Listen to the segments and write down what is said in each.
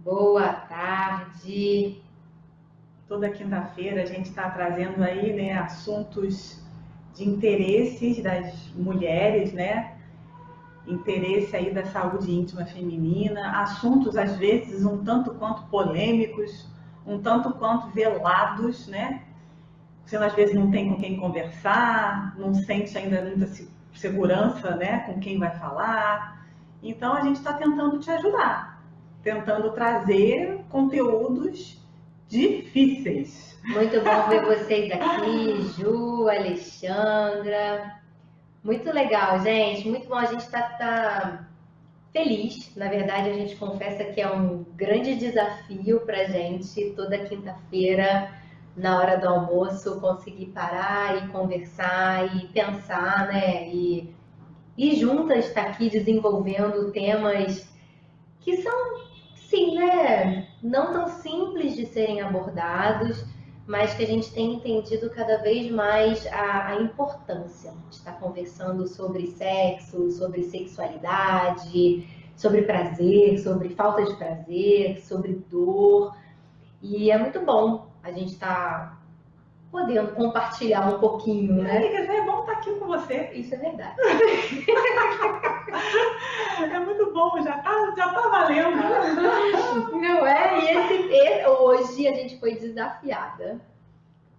Boa tarde. Toda quinta-feira a gente está trazendo aí, né, assuntos de interesses das mulheres, né? Interesse aí da saúde íntima feminina, assuntos às vezes um tanto quanto polêmicos, um tanto quanto velados, né? Você às vezes não tem com quem conversar, não sente ainda muita segurança, né, com quem vai falar. Então a gente está tentando te ajudar, tentando trazer conteúdos difíceis. Muito bom ver vocês aqui, Ju, Alexandra. Muito legal, gente. Muito bom. A gente tá feliz. Na verdade, a gente confessa que é um grande desafio pra gente toda quinta-feira, na hora do almoço, conseguir parar e conversar e pensar, né? E juntas estar aqui desenvolvendo temas que são, sim, né? Não tão simples de serem abordados, mas que a gente tem entendido cada vez mais a importância de estar conversando sobre sexo, sobre sexualidade, sobre prazer, sobre falta de prazer, sobre dor. E é muito bom a gente estar podendo compartilhar um pouquinho, né? Amiga, já é bom estar aqui com você. Isso é verdade. É muito bom, já tá valendo. Não é? E hoje a gente foi desafiada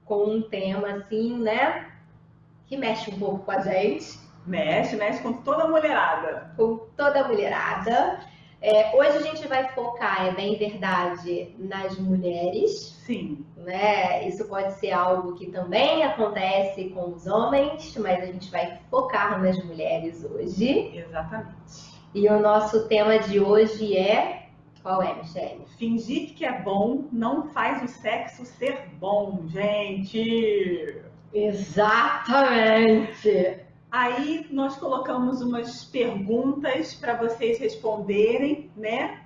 com um tema assim, né? Que mexe um pouco com a gente. Mexe com toda a mulherada. Com toda a mulherada. Hoje a gente vai focar, bem verdade, nas mulheres. Sim. Né? Isso pode ser algo que também acontece com os homens, mas a gente vai focar nas mulheres hoje. Exatamente. E o nosso tema de hoje é... Qual é, Michele? Fingir que é bom não faz o sexo ser bom, gente! Exatamente! Aí nós colocamos umas perguntas para vocês responderem, né?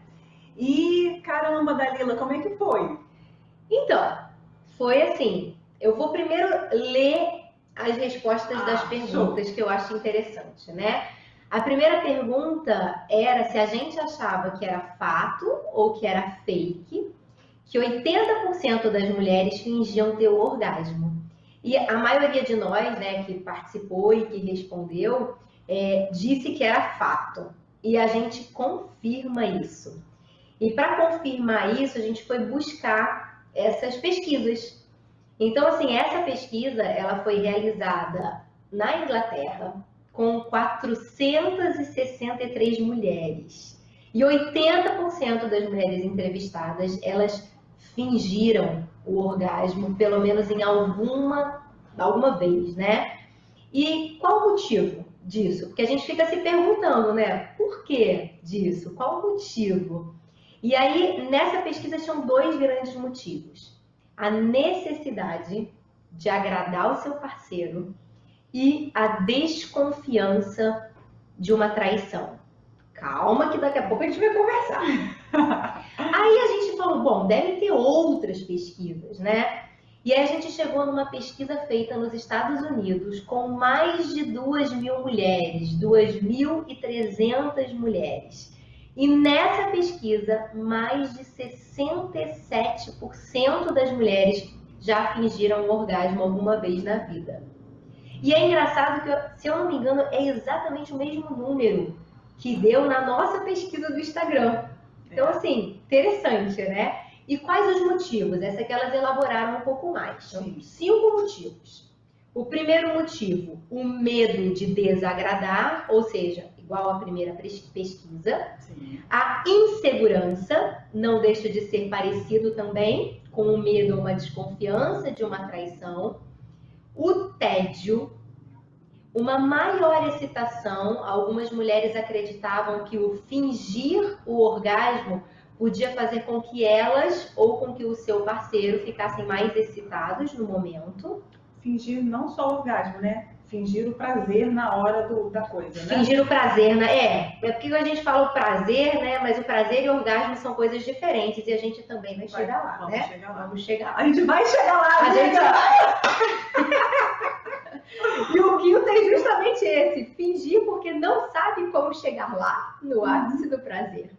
E caramba, Dalila, como é que foi? Então, foi assim, eu vou primeiro ler as respostas das perguntas que eu acho interessante, né? A primeira pergunta era se a gente achava que era fato ou que era fake, que 80% das mulheres fingiam ter o orgasmo. E a maioria de nós, né, que participou e que respondeu, disse que era fato. E a gente confirma isso. E para confirmar isso, a gente foi buscar essas pesquisas. Então, assim, essa pesquisa, ela foi realizada na Inglaterra com 463 mulheres. E 80% das mulheres entrevistadas, elas fingiram o orgasmo, pelo menos em alguma vez, né? E qual o motivo disso? Porque a gente fica se perguntando, né? Por que disso? Qual o motivo? E aí, nessa pesquisa, tinham dois grandes motivos. A necessidade de agradar o seu parceiro e a desconfiança de uma traição. Calma que daqui a pouco a gente vai conversar. Aí a gente falou, bom, deve ter outras pesquisas, né? E aí a gente chegou numa pesquisa feita nos Estados Unidos com mais de 2.000 mulheres, 2.300 mulheres. E nessa pesquisa, mais de 67% das mulheres já fingiram um orgasmo alguma vez na vida. E é engraçado que, se eu não me engano, é exatamente o mesmo número que deu na nossa pesquisa do Instagram. Então, assim, interessante, né? E quais os motivos? Essa que elas elaboraram um pouco mais. São 5 motivos. O primeiro motivo, o medo de desagradar, ou seja, igual à primeira pesquisa. Sim. A insegurança, não deixa de ser parecido também com o medo ou uma desconfiança de uma traição. O tédio, uma maior excitação. Algumas mulheres acreditavam que o fingir o orgasmo podia fazer com que elas ou com que o seu parceiro ficassem mais excitados no momento. Fingir não só o orgasmo, né? Fingir o prazer na hora da coisa, né? Fingir o prazer, né? É porque a gente fala o prazer, né? Mas o prazer e o orgasmo são coisas diferentes e a gente também vai chegar lá, vamos né? Chegar lá. Vamos chegar lá. A gente vai chegar lá, A gente vai. E o guio tem justamente esse, fingir porque não sabe como chegar lá no ápice do prazer.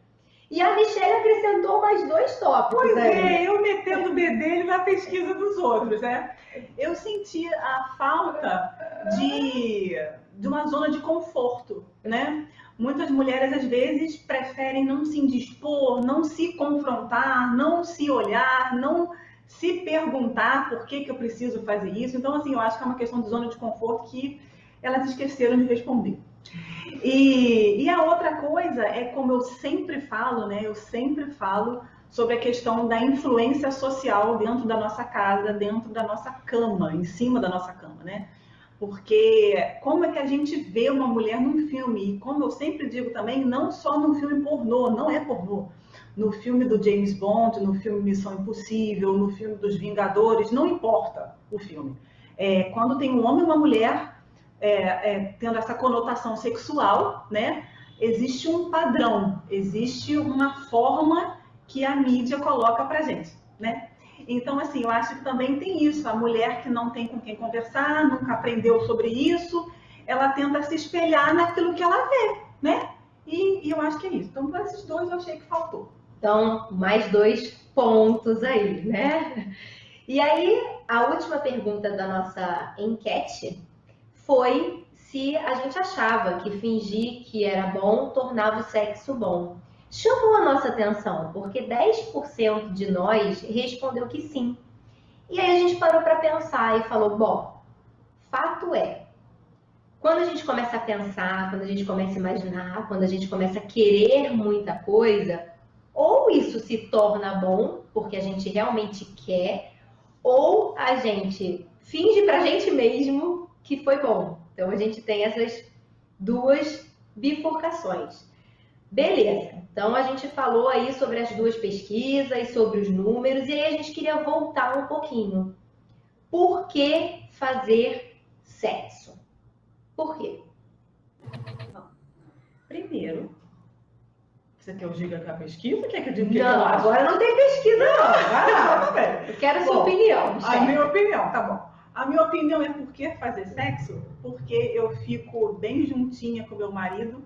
E a Michelle acrescentou mais 2 tópicos. Pois aí. é, eu metendo o bedelho na pesquisa dos outros, né? Eu senti a falta de uma zona de conforto, né? Muitas mulheres, às vezes, preferem não se indispor, não se confrontar, não se olhar, não se perguntar por que eu preciso fazer isso. Então, assim, eu acho que é uma questão de zona de conforto que elas esqueceram de responder. E a outra coisa é, como eu sempre falo, né? Eu sempre falo sobre a questão da influência social dentro da nossa casa, dentro da nossa cama, em cima da nossa cama, né? Porque como é que a gente vê uma mulher num filme? E como eu sempre digo também, não só num filme pornô, não é pornô. No filme do James Bond, no filme Missão Impossível, no filme dos Vingadores, não importa o filme. Quando tem um homem e uma mulher tendo essa conotação sexual, né? Existe um padrão, existe uma forma que a mídia coloca pra gente, né? Então, assim, eu acho que também tem isso. A mulher que não tem com quem conversar, nunca aprendeu sobre isso, ela tenta se espelhar naquilo que ela vê, né? E eu acho que é isso. Então, para esses 2, eu achei que faltou. Então, mais 2 pontos aí, né? E aí, a última pergunta da nossa enquete foi se a gente achava que fingir que era bom tornava o sexo bom. Chamou a nossa atenção, porque 10% de nós respondeu que sim. E aí a gente parou para pensar e falou, bom, fato é, quando a gente começa a pensar, quando a gente começa a imaginar, quando a gente começa a querer muita coisa, ou isso se torna bom, porque a gente realmente quer, ou a gente finge pra gente mesmo que foi bom. Então a gente tem essas 2 bifurcações. Beleza, então a gente falou aí sobre as 2 pesquisas, sobre os números, e aí a gente queria voltar um pouquinho. Por que fazer sexo? Por quê? Primeiro, você quer que eu diga que a pesquisa? Quer que eu diga o que Não, eu acho? agora não tem pesquisa não. Vai lá, tá bem. Eu quero a sua opinião. A minha opinião, tá bom. A minha opinião é por que fazer sexo? Porque eu fico bem juntinha com meu marido.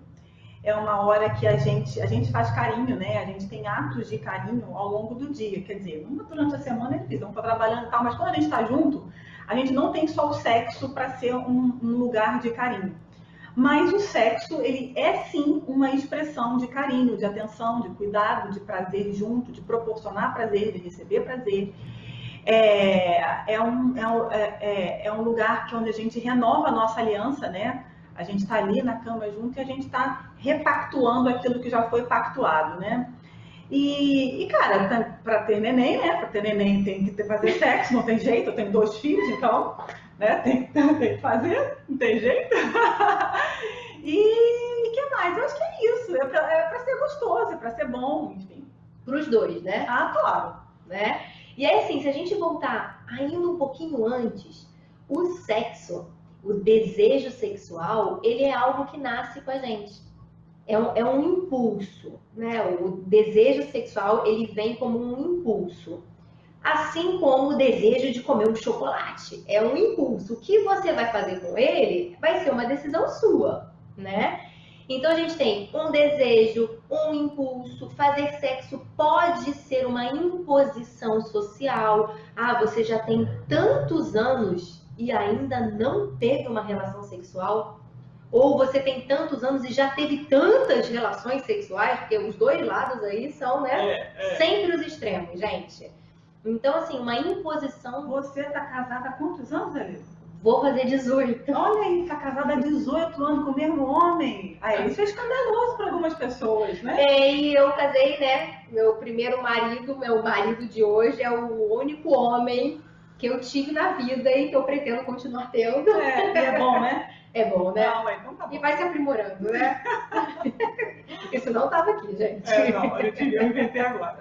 É uma hora que a gente faz carinho, né? A gente tem atos de carinho ao longo do dia. Quer dizer, durante a semana é difícil, não tô trabalhando e tal, mas quando a gente tá junto, a gente não tem só o sexo para ser um lugar de carinho. Mas o sexo, ele é sim uma expressão de carinho, de atenção, de cuidado, de prazer junto, de proporcionar prazer, de receber prazer. É um lugar onde a gente renova a nossa aliança, né? A gente está ali na cama junto e a gente está repactuando aquilo que já foi pactuado, né? E cara, para ter neném, né? Para ter neném tem que fazer sexo, não tem jeito. Eu tenho 2 filhos, então, né? Tem que fazer, não tem jeito. E o que mais? Eu acho que é isso. É para ser gostoso, é para ser bom, enfim. Para os 2, né? Ah, claro. Né? E aí, assim, se a gente voltar ainda um pouquinho antes, o sexo, o desejo sexual, ele é algo que nasce com a gente. É um impulso, né? O desejo sexual, ele vem como um impulso. Assim como o desejo de comer um chocolate. É um impulso. O que você vai fazer com ele vai ser uma decisão sua, né? Então a gente tem um desejo, um impulso. Fazer sexo pode ser uma imposição social. Ah, você já tem tantos anos e ainda não teve uma relação sexual? Ou você tem tantos anos e já teve tantas relações sexuais? Porque os 2 lados aí são, né? Sempre os extremos, gente. Então, assim, uma imposição. Você tá casada há quantos anos, Elisa? Vou fazer 18. Olha aí, tá casada há 18 anos com o mesmo homem. Aí isso é escandaloso para algumas pessoas, né? E eu casei, né? Meu primeiro marido, meu marido de hoje, é o único homem que eu tive na vida e que eu pretendo continuar tendo. E é bom, né? É bom, né? Não, então tá bom. E vai se aprimorando, né? Isso não tava aqui, gente. Não, eu inventei agora.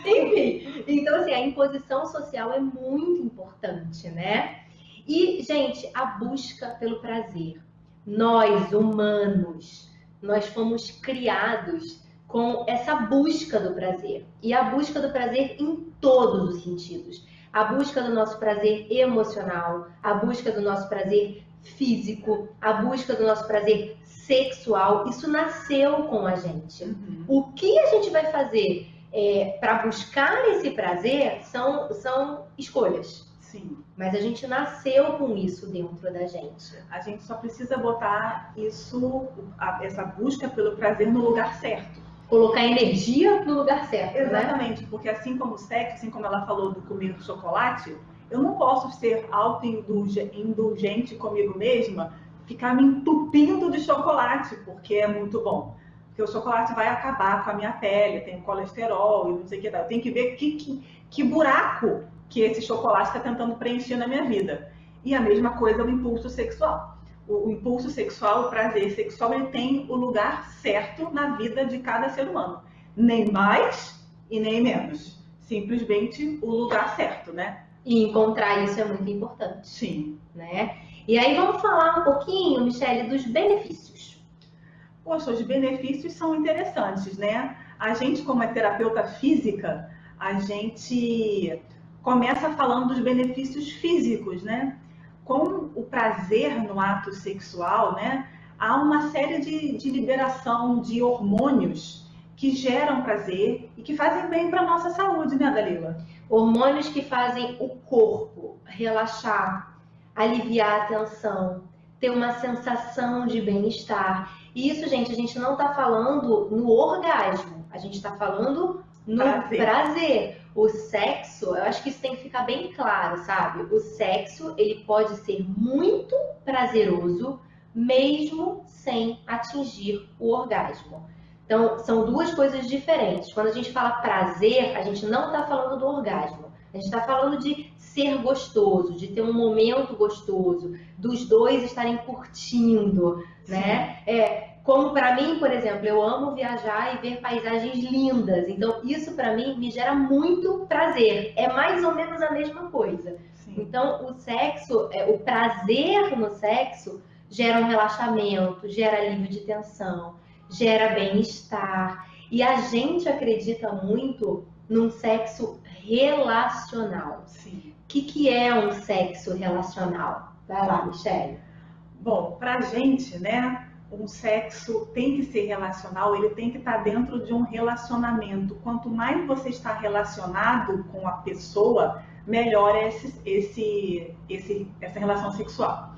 Enfim, então assim, a imposição social é muito importante, né? E, gente, a busca pelo prazer. Nós, humanos, nós fomos criados com essa busca do prazer. E a busca do prazer em todos os sentidos. A busca do nosso prazer emocional, a busca do nosso prazer físico, a busca do nosso prazer sexual, isso nasceu com a gente. O que a gente vai fazer para buscar esse prazer são escolhas. Sim. Mas a gente nasceu com isso dentro da gente. A gente só precisa botar essa busca pelo prazer no lugar certo. Colocar energia no lugar certo, exatamente, né? Porque assim como o sexo, assim como ela falou do comer chocolate, eu não posso ser autoindulgente comigo mesma, ficar me entupindo de chocolate, porque é muito bom. Porque o chocolate vai acabar com a minha pele, tem colesterol e não sei o que. Eu tenho que ver que buraco que esse chocolate está tentando preencher na minha vida. E a mesma coisa o impulso sexual. O impulso sexual, o prazer sexual, ele tem o lugar certo na vida de cada ser humano. Nem mais e nem menos. Simplesmente o lugar certo, né? E encontrar isso é muito importante. Sim. Né? E aí vamos falar um pouquinho, Michele, dos benefícios. Poxa, os benefícios são interessantes, né? A gente, como é terapeuta física, a gente começa falando dos benefícios físicos, né? Com o prazer no ato sexual, né? Há uma série de liberação de hormônios que geram prazer e que fazem bem para a nossa saúde, né, Dalila? Hormônios que fazem o corpo relaxar, aliviar a tensão, ter uma sensação de bem-estar. E isso, gente, a gente não está falando no orgasmo, a gente está falando no prazer. O sexo, eu acho que isso tem que ficar bem claro, sabe? O sexo, ele pode ser muito prazeroso, mesmo sem atingir o orgasmo. Então, são duas coisas diferentes. Quando a gente fala prazer, a gente não está falando do orgasmo. A gente está falando de ser gostoso, de ter um momento gostoso, dos dois estarem curtindo, né? Como para mim, por exemplo, eu amo viajar e ver paisagens lindas. Então, isso para mim me gera muito prazer. É mais ou menos a mesma coisa. Sim. Então, o sexo, o prazer no sexo gera um relaxamento, gera alívio de tensão, gera bem-estar. E a gente acredita muito num sexo relacional. Sim. O que é um sexo relacional? Vai lá, Michele. Bom, pra gente, né, um sexo tem que ser relacional, ele tem que estar dentro de um relacionamento. Quanto mais você está relacionado com a pessoa, melhor é essa relação sexual.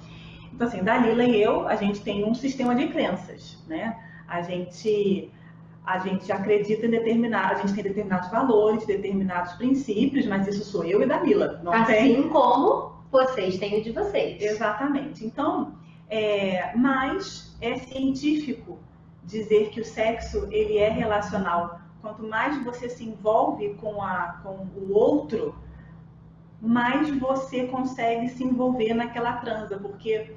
Então, assim, Dalila e eu, a gente tem um sistema de crenças, né? A gente acredita em a gente tem determinados valores, determinados princípios, mas isso sou eu e Dalila. Não assim como vocês têm o de vocês. Exatamente. Então, mas é científico dizer que o sexo ele é relacional. Quanto mais você se envolve com o outro, mais você consegue se envolver naquela transa, porque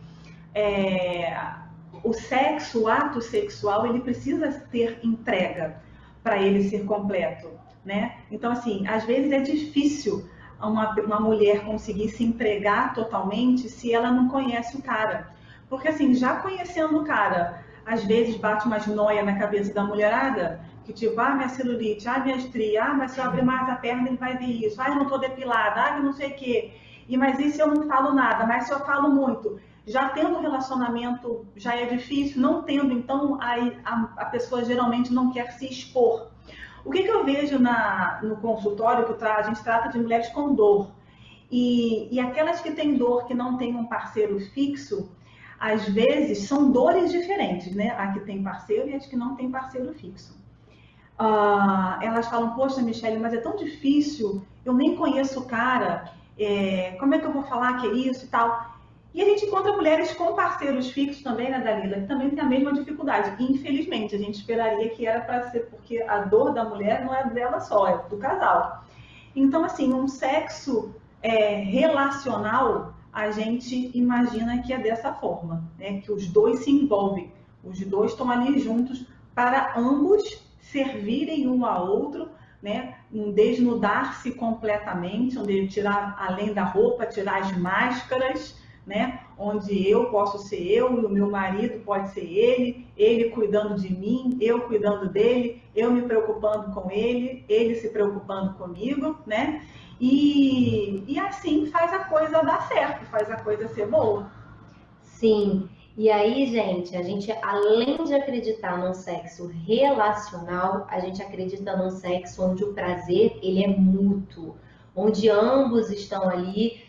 o sexo, o ato sexual, ele precisa ter entrega para ele ser completo, né? Então, assim, às vezes é difícil uma mulher conseguir se entregar totalmente se ela não conhece o cara. Porque, assim, já conhecendo o cara, às vezes bate umas noias na cabeça da mulherada, que tipo, minha celulite, minha estria, mas se eu abrir mais a perna ele vai ver isso, eu não tô depilada, eu não sei o quê. Mas e se eu não falo nada? Mas se eu falo muito? Já tendo relacionamento já é difícil, não tendo, então aí a pessoa geralmente não quer se expor. O que eu vejo no consultório, que a gente trata de mulheres com dor, e aquelas que têm dor, que não tem um parceiro fixo, às vezes são dores diferentes, né? A que tem parceiro e as que não tem parceiro fixo. Elas falam, poxa, Michele, mas é tão difícil, eu nem conheço o cara, como é que eu vou falar que é isso e tal? E a gente encontra mulheres com parceiros fixos também, né, Dalila, que também tem a mesma dificuldade. E, infelizmente, a gente esperaria que era para ser, porque a dor da mulher não é dela só, é do casal. Então, assim, um sexo relacional, a gente imagina que é dessa forma, né? Que os dois se envolvem, os dois estão ali juntos para ambos servirem um ao outro, né? Um desnudar-se completamente, onde tirar, além da roupa, tirar as máscaras, né? Onde eu posso ser eu e o meu marido pode ser ele cuidando de mim, eu cuidando dele, eu me preocupando com ele se preocupando comigo, né? E assim faz a coisa dar certo, faz a coisa ser boa. Sim, E aí, gente, a gente, além de acreditar num sexo relacional, a gente acredita num sexo onde o prazer, ele é mútuo, onde ambos estão ali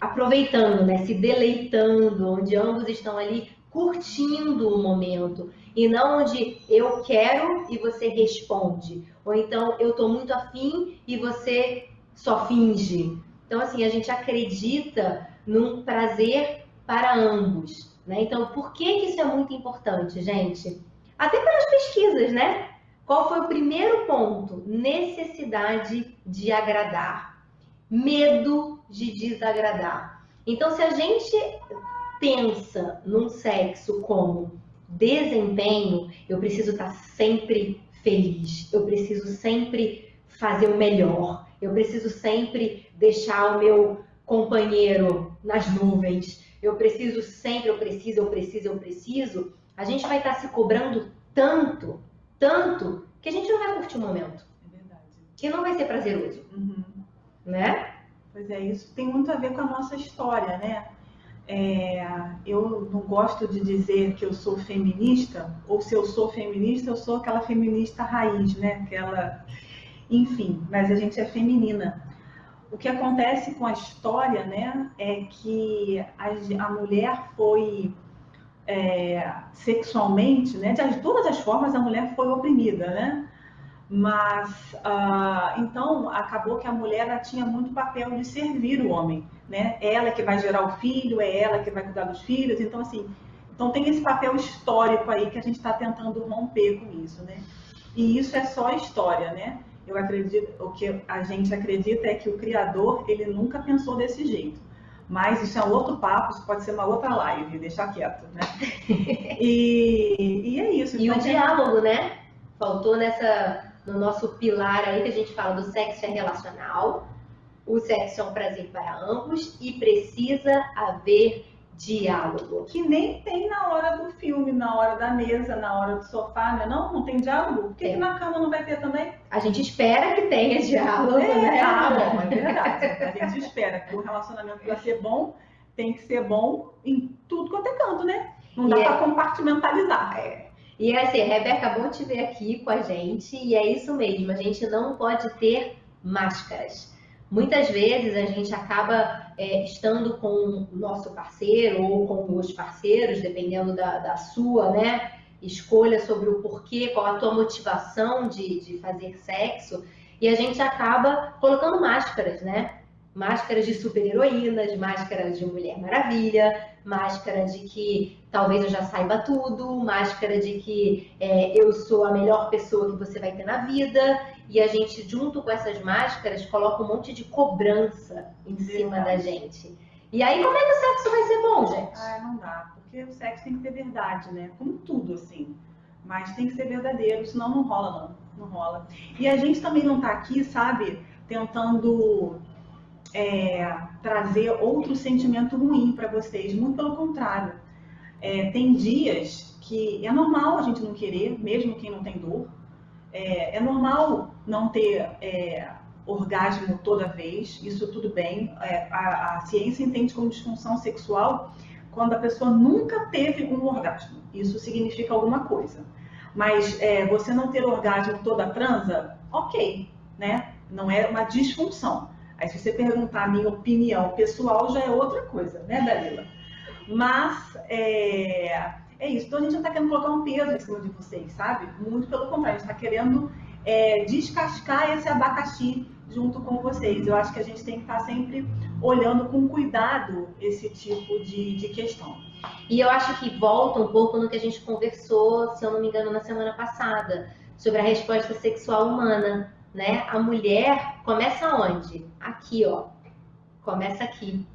aproveitando, né, se deleitando, onde ambos estão ali curtindo o momento, e não onde eu quero e você responde, ou então eu tô muito afim e você só finge. Então, assim, a gente acredita num prazer para ambos, né? Então, por que isso é muito importante, gente? Até pelas pesquisas, né? Qual foi o primeiro ponto? Necessidade de agradar, medo de desagradar. Então, se a gente pensa num sexo como desempenho, eu preciso estar sempre feliz, eu preciso sempre fazer o melhor, eu preciso sempre deixar o meu companheiro nas nuvens, eu preciso sempre, eu preciso, a gente vai estar se cobrando tanto, tanto, que a gente não vai curtir o momento. É verdade. Que não vai ser prazeroso. Né? Pois é, isso tem muito a ver com a nossa história, né? Eu não gosto de dizer que eu sou feminista, ou se eu sou feminista, eu sou aquela feminista raiz, né? Enfim, mas a gente é feminina. O que acontece com a história, né, é que a mulher foi sexualmente, né, de todas as formas a mulher foi oprimida, né? Mas, então, acabou que a mulher ela tinha muito papel de servir o homem, né? É ela que vai gerar o filho, é ela que vai cuidar dos filhos. Então, assim, tem esse papel histórico aí que a gente está tentando romper com isso, né? E isso é só história, né? Eu acredito, o que a gente acredita é que o Criador, ele nunca pensou desse jeito. Mas isso é um outro papo, isso pode ser uma outra live, deixar quieto, né? E é isso. E então, o diálogo, né? Faltou no nosso pilar aí que a gente fala do sexo é relacional, o sexo é um prazer para ambos e precisa haver diálogo. Que nem tem na hora do filme, na hora da mesa, na hora do sofá, né? Não tem diálogo? Por que na cama não vai ter também? A gente espera que tenha diálogo, né? Bom, é verdade. A gente espera que o relacionamento para ser bom tem que ser bom em tudo quanto é canto, né? Não dá para compartimentalizar. E assim, Rebeca, bom te ver aqui com a gente, e é isso mesmo, a gente não pode ter máscaras. Muitas vezes a gente acaba estando com o nosso parceiro ou com os parceiros, dependendo da sua, né, escolha sobre o porquê, qual a tua motivação de fazer sexo, e a gente acaba colocando máscaras, né? Máscaras de super-heroínas, máscaras de Mulher Maravilha, máscara de que talvez eu já saiba tudo, máscara de que eu sou a melhor pessoa que você vai ter na vida, e a gente, junto com essas máscaras, coloca um monte de cobrança em cima da gente. E aí, como é que o sexo vai ser bom, gente? Não dá, porque o sexo tem que ter verdade, né? Como tudo, assim. Mas tem que ser verdadeiro, senão não rola, não rola. E a gente também não tá aqui, sabe, tentando trazer outro sentimento ruim para vocês, muito pelo contrário. Tem dias que é normal a gente não querer, mesmo quem não tem dor. É normal não ter orgasmo toda vez, isso tudo bem. A ciência entende como disfunção sexual quando a pessoa nunca teve um orgasmo. Isso significa alguma coisa. Mas você não ter orgasmo toda a transa, ok, né? Não é uma disfunção. Aí se você perguntar a minha opinião pessoal, já é outra coisa, né, Dalila? Mas é isso. Então a gente não está querendo colocar um peso em cima de vocês, sabe? Muito pelo contrário, a gente está querendo descascar esse abacaxi junto com vocês. Eu acho que a gente tem que estar sempre olhando com cuidado esse tipo de questão. E eu acho que volta um pouco no que a gente conversou, se eu não me engano, na semana passada, sobre a resposta sexual humana. Né? A mulher começa onde? Aqui, ó. Começa aqui.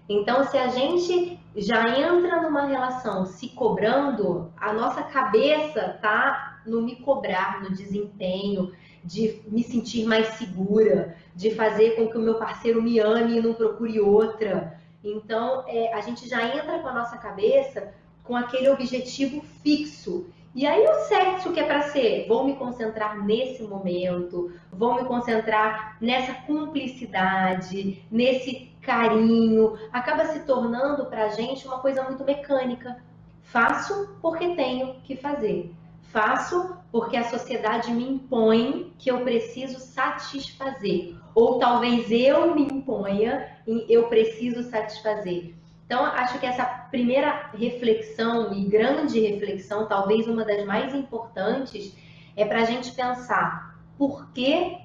Então, se a gente já entra numa relação se cobrando, a nossa cabeça tá no me cobrar, no desempenho, de me sentir mais segura, de fazer com que o meu parceiro me ame e não procure outra. Então, a gente já entra com a nossa cabeça com aquele objetivo fixo. E aí o sexo que é para ser, vou me concentrar nesse momento, vou me concentrar nessa cumplicidade, nesse carinho, acaba se tornando pra gente uma coisa muito mecânica. Faço porque tenho que fazer. Faço porque a sociedade me impõe que eu preciso satisfazer. Ou talvez eu me imponha e eu preciso satisfazer. Então, acho que essa primeira reflexão, e grande reflexão, talvez uma das mais importantes, é para a gente pensar por que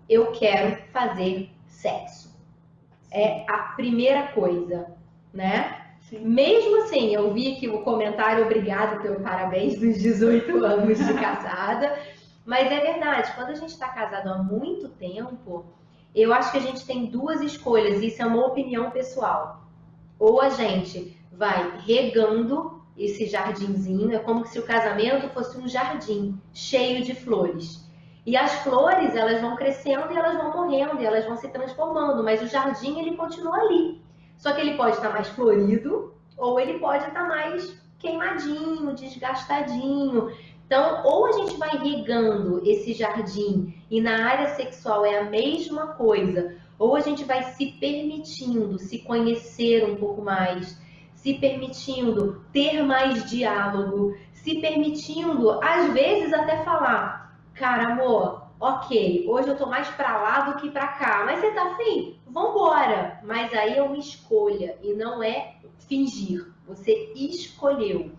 eu quero fazer sexo. É a primeira coisa, né? Sim. Mesmo assim, eu vi aqui o comentário, obrigado pelo parabéns dos 18 anos de casada, mas é verdade, quando a gente está casado há muito tempo, eu acho que a gente tem duas escolhas, isso é uma opinião pessoal. Ou a gente vai regando esse jardinzinho, é como se o casamento fosse um jardim cheio de flores. E as flores, elas vão crescendo e elas vão morrendo, e elas vão se transformando, mas o jardim, ele continua ali. Só que ele pode estar mais florido, ou ele pode estar mais queimadinho, desgastadinho. Então, ou a gente vai regando esse jardim, e na área sexual é a mesma coisa, ou a gente vai se permitindo se conhecer um pouco mais, se permitindo ter mais diálogo, se permitindo, às vezes, até falar, cara, amor, ok, hoje eu tô mais pra lá do que pra cá, mas você tá afim? Vambora! Mas aí é uma escolha e não é fingir, você escolheu.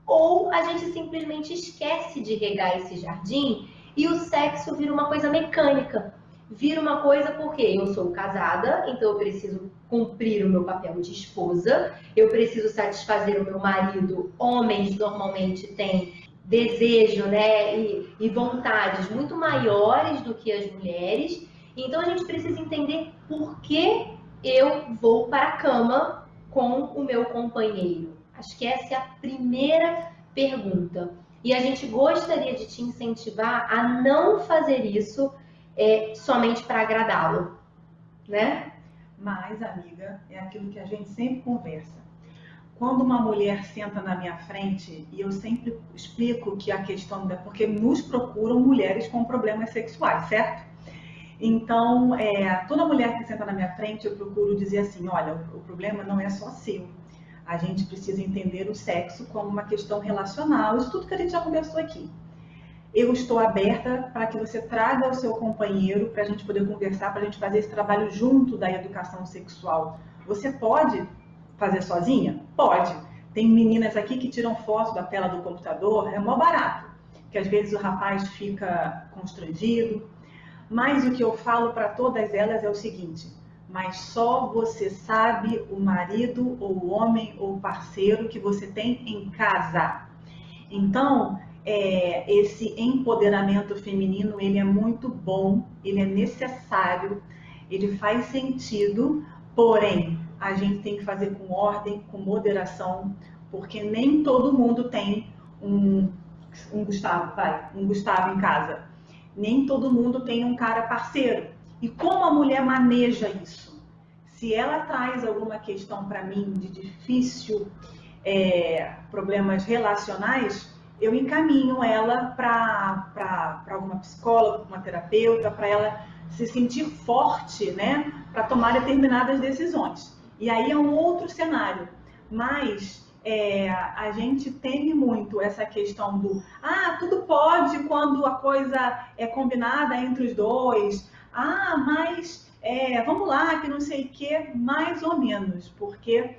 Ou a gente simplesmente esquece de regar esse jardim e o sexo vira uma coisa mecânica. Vira uma coisa porque eu sou casada, então eu preciso cumprir o meu papel de esposa, eu preciso satisfazer o meu marido. Homens normalmente têm desejo, né, e vontades muito maiores do que as mulheres. Então a gente precisa entender por que eu vou para a cama com o meu companheiro. Acho que essa é a primeira pergunta. E a gente gostaria de te incentivar a não fazer isso somente para agradá-lo, né? Mas, amiga, é aquilo que a gente sempre conversa. Quando uma mulher senta na minha frente, e eu sempre explico que a questão é porque nos procuram mulheres com problemas sexuais, certo? Então, toda mulher que senta na minha frente, eu procuro dizer assim, olha, o problema não é só seu. A gente precisa entender o sexo como uma questão relacional, isso tudo que a gente já conversou aqui. Eu estou aberta para que você traga o seu companheiro para a gente poder conversar, para a gente fazer esse trabalho junto da educação sexual. Você pode fazer sozinha? Pode. Tem meninas aqui que tiram foto da tela do computador, é mó barato, que às vezes o rapaz fica constrangido. Mas o que eu falo para todas elas é o seguinte, mas só você sabe o marido ou o homem ou o parceiro que você tem em casa. Então, esse empoderamento feminino, ele é muito bom, ele é necessário, ele faz sentido, porém, a gente tem que fazer com ordem, com moderação, porque nem todo mundo tem um Gustavo em casa. Nem todo mundo tem um cara parceiro. E como a mulher maneja isso? Se ela traz alguma questão para mim de difícil problemas relacionais, eu encaminho ela para alguma psicóloga, uma terapeuta, para ela se sentir forte, né, para tomar determinadas decisões. E aí é um outro cenário. Mas a gente teme muito essa questão do tudo pode quando a coisa é combinada entre os dois. Mas vamos lá, que não sei o que, mais ou menos, porque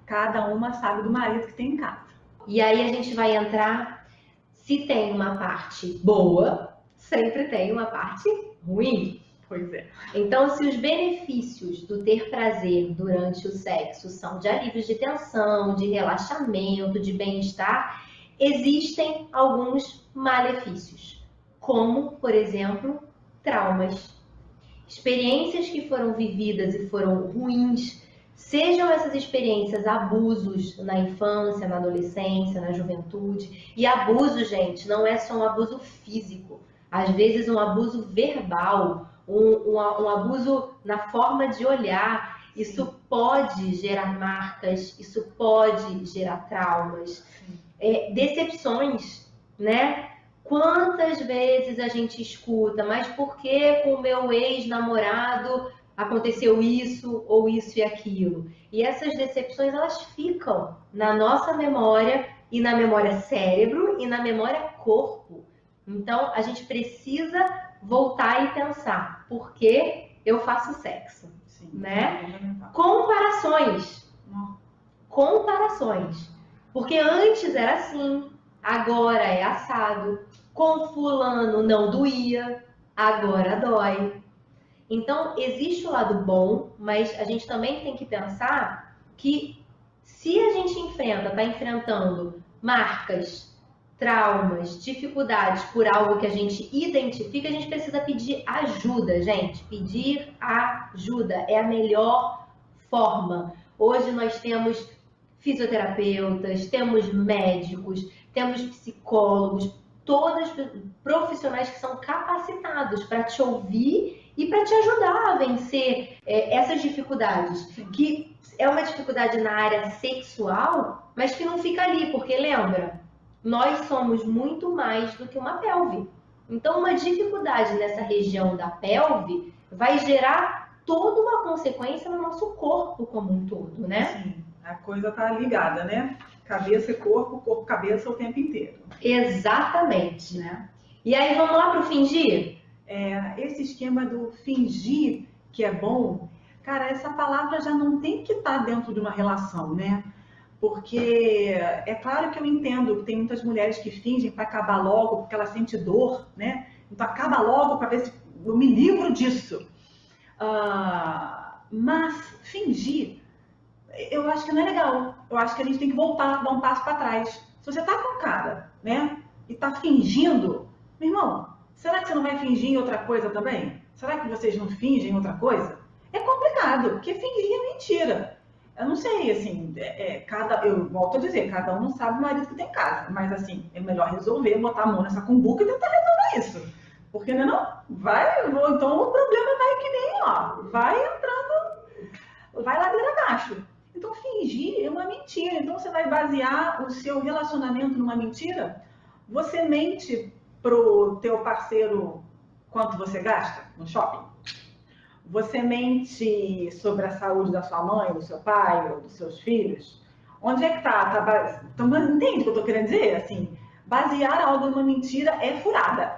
cada uma sabe do marido que tem em casa. E aí a gente vai entrar, se tem uma parte boa, sempre tem uma parte ruim. Pois é. Então, se os benefícios do ter prazer durante o sexo são de alívio de tensão, de relaxamento, de bem-estar, existem alguns malefícios, como, por exemplo, traumas. Experiências que foram vividas e foram ruins, sejam essas experiências abusos na infância, na adolescência, na juventude. E abuso, gente, não é só um abuso físico. Às vezes um abuso verbal, um abuso na forma de olhar. Isso pode gerar marcas, isso pode gerar traumas. decepções, né? Quantas vezes a gente escuta, mas por que com o meu ex-namorado aconteceu isso ou isso e aquilo? E essas decepções, elas ficam na nossa memória e na memória cérebro e na memória corpo. Então, a gente precisa voltar e pensar, por que eu faço sexo? Sim, né? Comparações. Comparações. Porque antes era assim, agora é assado. Com fulano não doía, agora dói. Então, existe o lado bom, mas a gente também tem que pensar que se a gente está enfrentando marcas, traumas, dificuldades por algo que a gente identifica, a gente precisa pedir ajuda, gente. Pedir ajuda é a melhor forma. Hoje nós temos fisioterapeutas, temos médicos, temos psicólogos, todos profissionais que são capacitados para te ouvir e para te ajudar a vencer essas dificuldades. Que é uma dificuldade na área sexual, mas que não fica ali, porque lembra, nós somos muito mais do que uma pelve. Então, uma dificuldade nessa região da pelve vai gerar toda uma consequência no nosso corpo como um todo, né? Sim, a coisa tá ligada, né? Cabeça e corpo, corpo, cabeça o tempo inteiro. Exatamente, né? E aí, vamos lá para o fingir? Esse esquema do fingir que é bom, cara, essa palavra já não tem que estar dentro de uma relação, né? Porque é claro que eu entendo que tem muitas mulheres que fingem para acabar logo, porque ela sente dor, né? Então acaba logo para ver se eu me livro disso. Mas fingir, eu acho que não é legal. Eu acho que a gente tem que voltar, dar um passo para trás. Se você tá com a cara, né? E tá fingindo, meu irmão, será que você não vai fingir em outra coisa também? Será que vocês não fingem outra coisa? É complicado, porque fingir é mentira. Eu não sei, assim, eu volto a dizer, cada um sabe o marido que tem em casa, mas assim, é melhor resolver, botar a mão nessa cumbuca e tentar resolver isso. Porque então o problema vai que nem, vai entrando, vai ladeira abaixo. Então fingir é uma mentira, então você vai basear o seu relacionamento numa mentira? Você mente pro teu parceiro quanto você gasta no shopping? Você mente sobre a saúde da sua mãe, do seu pai ou dos seus filhos? Onde é que tá? Entende o que eu tô querendo dizer? Assim, basear algo numa mentira é furada,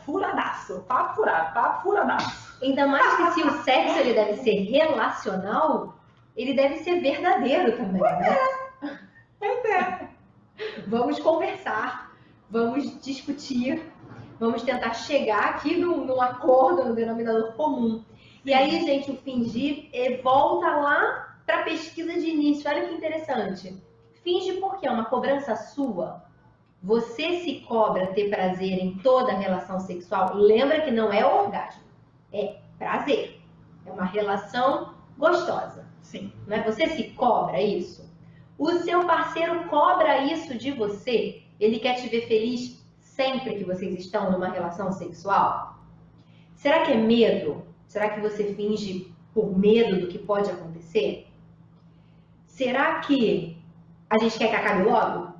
furadaço, papo furadaço. Ainda mais que se o sexo ele deve ser relacional, ele deve ser verdadeiro também, né? Pois é. Vamos conversar, vamos discutir, vamos tentar chegar aqui num acordo, no denominador comum. E aí, gente, o fingir volta lá para a pesquisa de início. Olha que interessante. Finge porque é uma cobrança sua. Você se cobra ter prazer em toda relação sexual. Lembra que não é orgasmo, é prazer. É uma relação gostosa. Sim. Não é? Você se cobra isso. O seu parceiro cobra isso de você. Ele quer te ver feliz sempre que vocês estão numa relação sexual. Será que é medo? Será que você finge por medo do que pode acontecer? Será que a gente quer que acabe logo?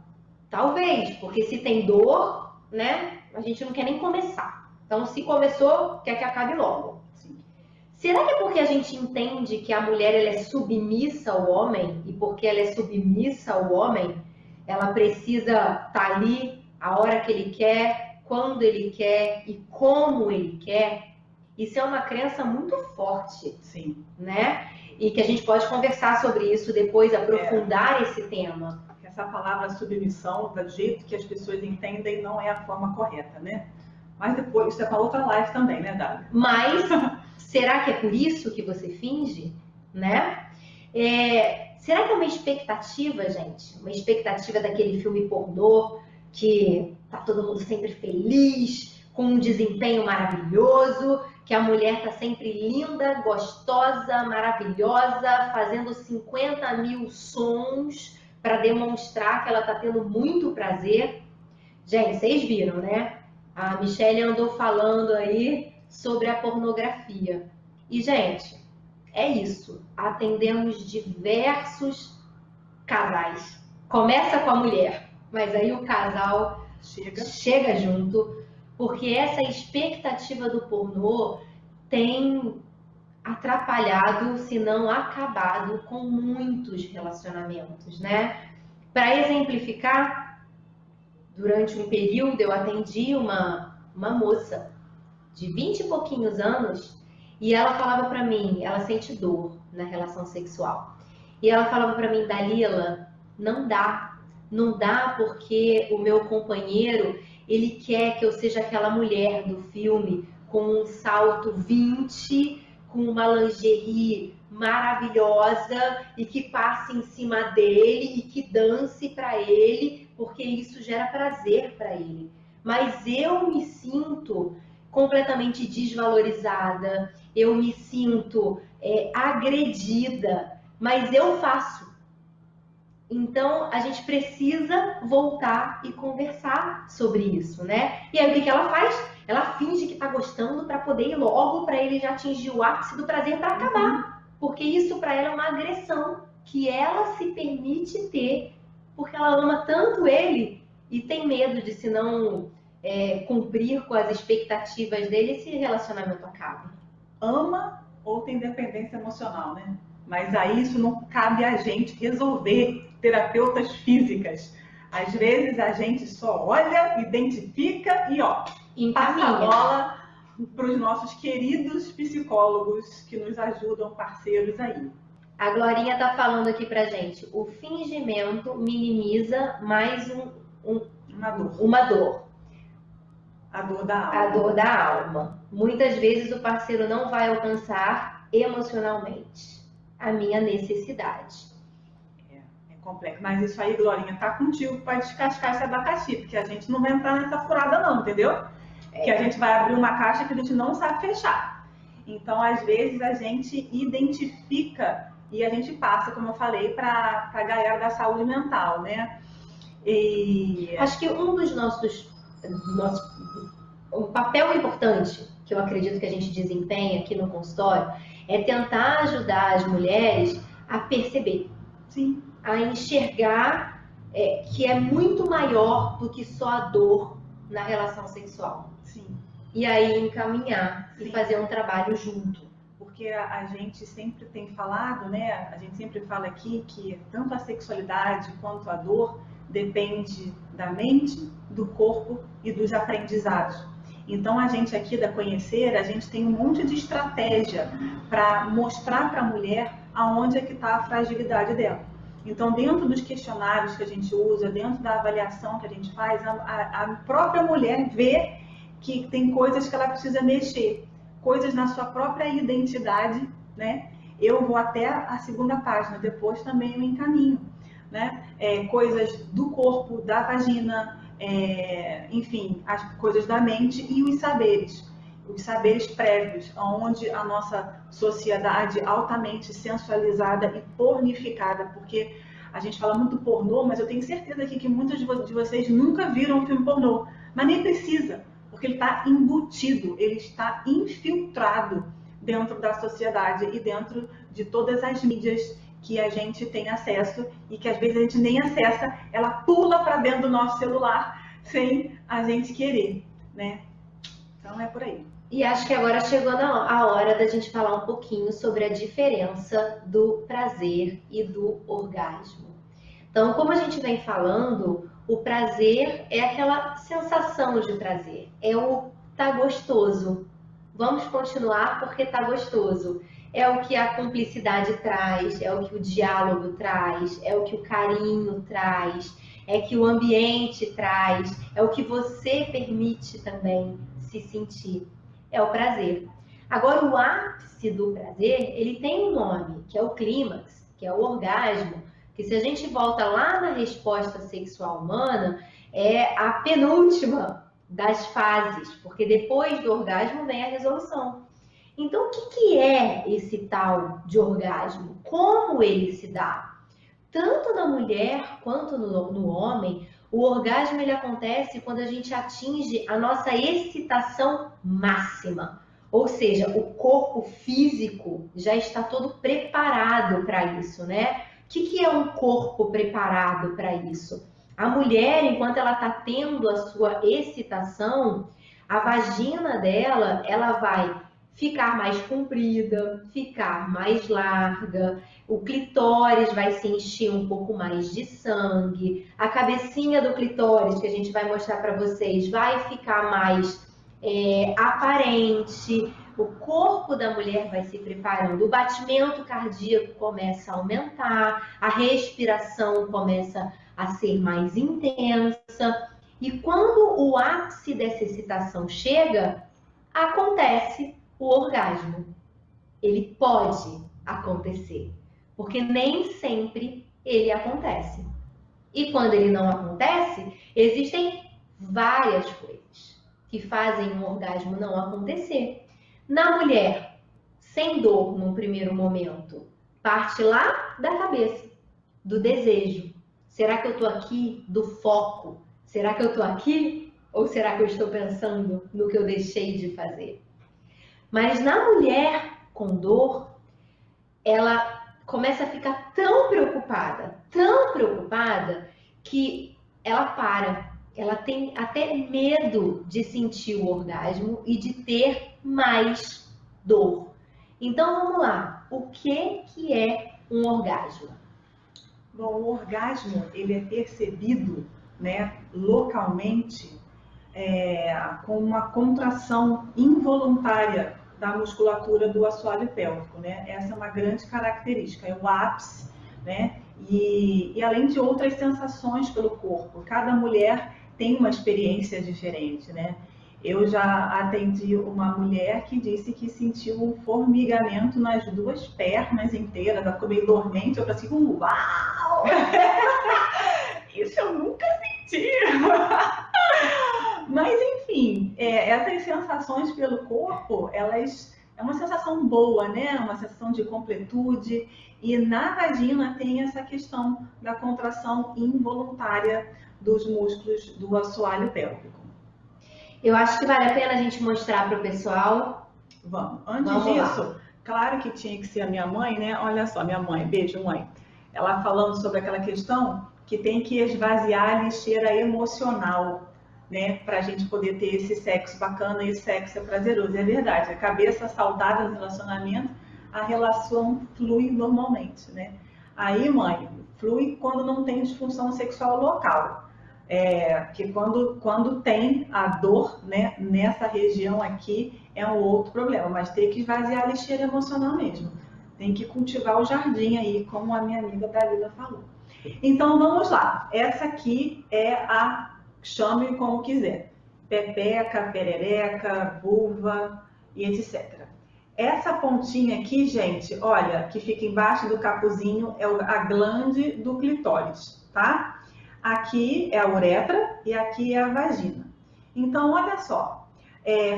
Talvez, porque se tem dor, né, a gente não quer nem começar. Então, se começou, quer que acabe logo. Sim. Será que é porque a gente entende que a mulher ela é submissa ao homem? E porque ela é submissa ao homem, ela precisa estar ali a hora que ele quer, quando ele quer e como ele quer? Isso é uma crença muito forte, sim, né? E que a gente pode conversar sobre isso depois, aprofundar esse tema. Essa palavra submissão, do jeito que as pessoas entendem, não é a forma correta, né? Mas depois, isso é para outra live também, né, Dália? Mas, será que é por isso que você finge, né? Será que é uma expectativa, gente? Uma expectativa daquele filme pornô que tá todo mundo sempre feliz, com um desempenho maravilhoso, que a mulher tá sempre linda, gostosa, maravilhosa, fazendo 50 mil sons para demonstrar que ela tá tendo muito prazer. Gente, vocês viram, né? A Michelle andou falando aí sobre a pornografia. E, gente, é isso. Atendemos diversos casais. Começa com a mulher. Mas aí o casal chega junto, porque essa expectativa do pornô tem atrapalhado, se não acabado, com muitos relacionamentos, né? Para exemplificar, durante um período eu atendi uma moça de 20 e pouquinhos anos e ela falava para mim, ela sente dor na relação sexual. E ela falava para mim, Dalila, não dá porque o meu companheiro, ele quer que eu seja aquela mulher do filme com um salto 20, com uma lingerie maravilhosa e que passe em cima dele e que dance para ele, porque isso gera prazer para ele. Mas eu me sinto completamente desvalorizada, eu me sinto agredida, mas eu faço. Então, a gente precisa voltar e conversar sobre isso, né? E aí, o que ela faz? Ela finge que tá gostando para poder ir logo, para ele já atingir o ápice do prazer para acabar. Porque isso para ela é uma agressão que ela se permite ter, porque ela ama tanto ele e tem medo de, se não cumprir com as expectativas dele, esse relacionamento acaba. Ama ou tem dependência emocional, né? Mas aí isso não cabe a gente resolver, terapeutas físicas. Às vezes a gente só olha, identifica e passa a bola para os nossos queridos psicólogos que nos ajudam, parceiros aí. A Glorinha está falando aqui pra gente, o fingimento minimiza mais uma dor. A dor da alma. A dor da alma. Muitas vezes o parceiro não vai alcançar emocionalmente a minha necessidade. É complexo. Mas isso aí, Glorinha, tá contigo para descascar esse abacaxi, porque a gente não vai entrar nessa furada não, entendeu? Que a gente vai abrir uma caixa que a gente não sabe fechar. Então, às vezes, a gente identifica e a gente passa, como eu falei, para a galera da saúde mental, né? Acho que um dos um papel importante que eu acredito que a gente desempenha aqui no consultório é tentar ajudar as mulheres a perceber, sim, a enxergar que é muito maior do que só a dor na relação sexual. Sim. E aí encaminhar Sim. E fazer um trabalho junto. Porque a gente sempre tem falado, né? A gente sempre fala aqui que tanto a sexualidade quanto a dor depende da mente, do corpo e dos aprendizados. Então, a gente aqui da Conhecer, a gente tem um monte de estratégia para mostrar para a mulher aonde é que está a fragilidade dela. Então, dentro dos questionários que a gente usa, dentro da avaliação que a gente faz, a própria mulher vê que tem coisas que ela precisa mexer, coisas na sua própria identidade, né? Eu vou até a segunda página, depois também eu encaminho, né? Coisas do corpo, da vagina, enfim, as coisas da mente e os saberes prévios, onde a nossa sociedade altamente sensualizada e pornificada, porque a gente fala muito pornô, mas eu tenho certeza aqui que muitos de vocês nunca viram um filme pornô, mas nem precisa, porque ele está embutido, ele está infiltrado dentro da sociedade e dentro de todas as mídias que a gente tem acesso e que às vezes a gente nem acessa, ela pula para dentro do nosso celular sem a gente querer, né? Então é por aí. E acho que agora chegou a hora da gente falar um pouquinho sobre a diferença do prazer e do orgasmo. Então, como a gente vem falando, o prazer é aquela sensação de prazer, é o tá gostoso. Vamos continuar porque tá gostoso. É o que a cumplicidade traz, é o que o diálogo traz, é o que o carinho traz, é que o ambiente traz, é o que você permite também se sentir. É o prazer. Agora, o ápice do prazer, ele tem um nome, que é o clímax, que é o orgasmo, que se a gente volta lá na resposta sexual humana, é a penúltima das fases, porque depois do orgasmo vem a resolução. Então, o que é esse tal de orgasmo? Como ele se dá? Tanto na mulher quanto no homem, o orgasmo ele acontece quando a gente atinge a nossa excitação máxima. Ou seja, o corpo físico já está todo preparado para isso, né? O que é um corpo preparado para isso? A mulher, enquanto ela está tendo a sua excitação, a vagina dela, ela vai ficar mais comprida, ficar mais larga, o clitóris vai se encher um pouco mais de sangue, a cabecinha do clitóris, que a gente vai mostrar para vocês, vai ficar mais aparente, o corpo da mulher vai se preparando, o batimento cardíaco começa a aumentar, a respiração começa a ser mais intensa, e quando o ápice dessa excitação chega, acontece o orgasmo. Ele pode acontecer, porque nem sempre ele acontece. E quando ele não acontece, existem várias coisas que fazem um orgasmo não acontecer. Na mulher, sem dor num primeiro momento, parte lá da cabeça, do desejo. Será que eu estou aqui? Do foco. Será que eu estou aqui? Ou será que eu estou pensando no que eu deixei de fazer? Mas na mulher com dor, ela começa a ficar tão preocupada, que ela para. Ela tem até medo de sentir o orgasmo e de ter mais dor. Então vamos lá, o que é um orgasmo? Bom, o orgasmo ele é percebido, né, localmente com uma contração involuntária da musculatura do assoalho pélvico, né? Essa é uma grande característica, é o ápice, né? E além de outras sensações pelo corpo, cada mulher tem uma experiência diferente, né? Eu já atendi uma mulher que disse que sentiu um formigamento nas duas pernas inteiras, ela ficou meio dormente, eu falei assim, uau! Isso eu nunca senti! Mas enfim, essas sensações pelo corpo, elas é uma sensação boa, né? Uma sensação de completude. E na vagina tem essa questão da contração involuntária dos músculos do assoalho pélvico. Eu acho que vale a pena a gente mostrar para o pessoal. Vamos. Antes disso, claro que tinha que ser a minha mãe, né? Olha só, minha mãe, beijo mãe. Ela falando sobre aquela questão que tem que esvaziar a lixeira emocional, né? Para a gente poder ter esse sexo bacana e esse sexo é prazeroso. É verdade, a cabeça saudável no relacionamento, a relação flui normalmente, né? Aí, mãe, flui quando não tem disfunção sexual local. Que quando tem a dor, né, nessa região aqui, é um outro problema, mas tem que esvaziar a lixeira emocional mesmo. Tem que cultivar o jardim aí, como a minha amiga Dalila falou. Então, vamos lá. Essa aqui é a, chame como quiser, pepeca, perereca, vulva e etc. Essa pontinha aqui, gente, olha, que fica embaixo do capuzinho, é a glande do clitóris, tá? Aqui é a uretra e aqui é a vagina. Então, olha só,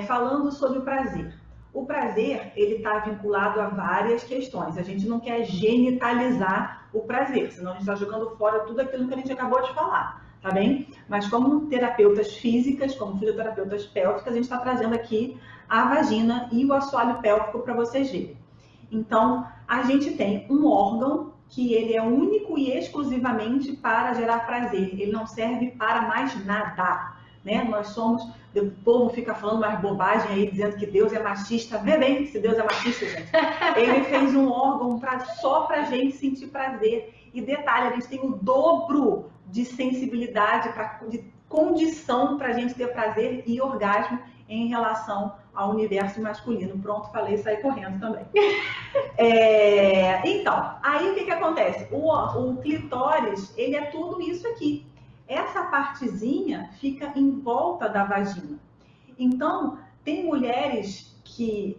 falando sobre o prazer. O prazer, ele está vinculado a várias questões. A gente não quer genitalizar o prazer, senão a gente está jogando fora tudo aquilo que a gente acabou de falar, tá bem? Mas como terapeutas físicas, como fisioterapeutas pélvicas, a gente está trazendo aqui a vagina e o assoalho pélvico para vocês verem. Então, a gente tem um órgão que ele é único e exclusivamente para gerar prazer. Ele não serve para mais nada, né? Nós somos, o povo fica falando mais bobagem aí, dizendo que Deus é machista. Vê bem se Deus é machista, gente. Ele fez um órgão só para a gente sentir prazer. E detalhe, a gente tem o dobro de sensibilidade, de condição para a gente ter prazer e orgasmo em relação ao universo masculino. Pronto, falei, saí correndo também. Então, aí o que acontece? O clitóris, ele é tudo isso aqui. Essa partezinha fica em volta da vagina. Então, tem mulheres que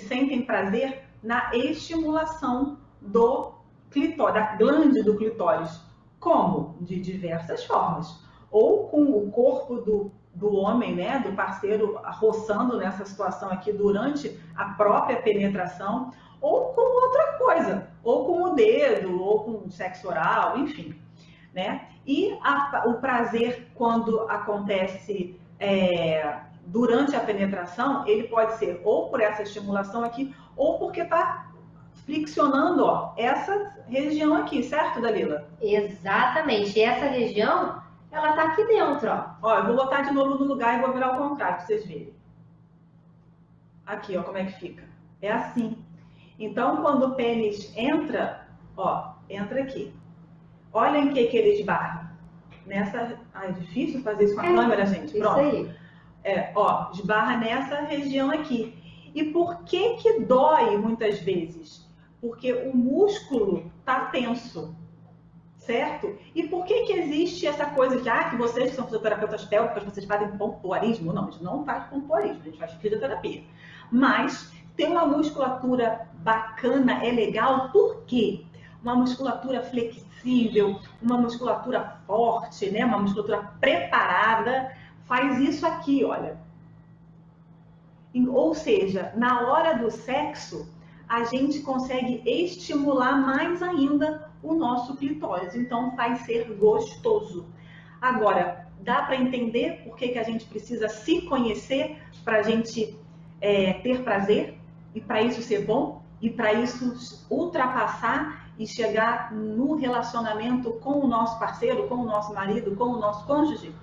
sentem prazer na estimulação do clitóris, da glande do clitóris. Como? De diversas formas. Ou com o corpo do homem, né, do parceiro roçando nessa situação aqui durante a própria penetração, ou com outra coisa, ou com o dedo, ou com sexo oral, enfim, né? E o prazer, quando acontece durante a penetração, ele pode ser ou por essa estimulação aqui, ou porque está friccionando, ó, essa região aqui, certo, Dalila? Exatamente. E essa região, ela tá aqui dentro, ó. Ó, eu vou botar de novo no lugar e vou virar ao contrário pra vocês verem. Aqui, ó, como é que fica. É assim. Então, quando o pênis entra, ó, entra aqui. Olha em que ele esbarra. Nessa... Ai, é difícil fazer isso com a câmera, gente. Pronto. Isso aí. Ó, esbarra nessa região aqui. E por que dói muitas vezes? Porque o músculo tá tenso, certo? E por que existe essa coisa que vocês que são fisioterapeutas pélvicas, vocês fazem pompoarismo? Não, a gente não faz pompoarismo, a gente faz fisioterapia. Mas ter uma musculatura bacana é legal, por quê? Uma musculatura flexível, uma musculatura forte, né? Uma musculatura preparada, faz isso aqui, olha. Ou seja, na hora do sexo, a gente consegue estimular mais ainda o nosso clitóris, então vai ser gostoso. Agora, dá para entender por que a gente precisa se conhecer para a gente ter prazer e para isso ser bom e para isso ultrapassar e chegar no relacionamento com o nosso parceiro, com o nosso marido, com o nosso cônjuge?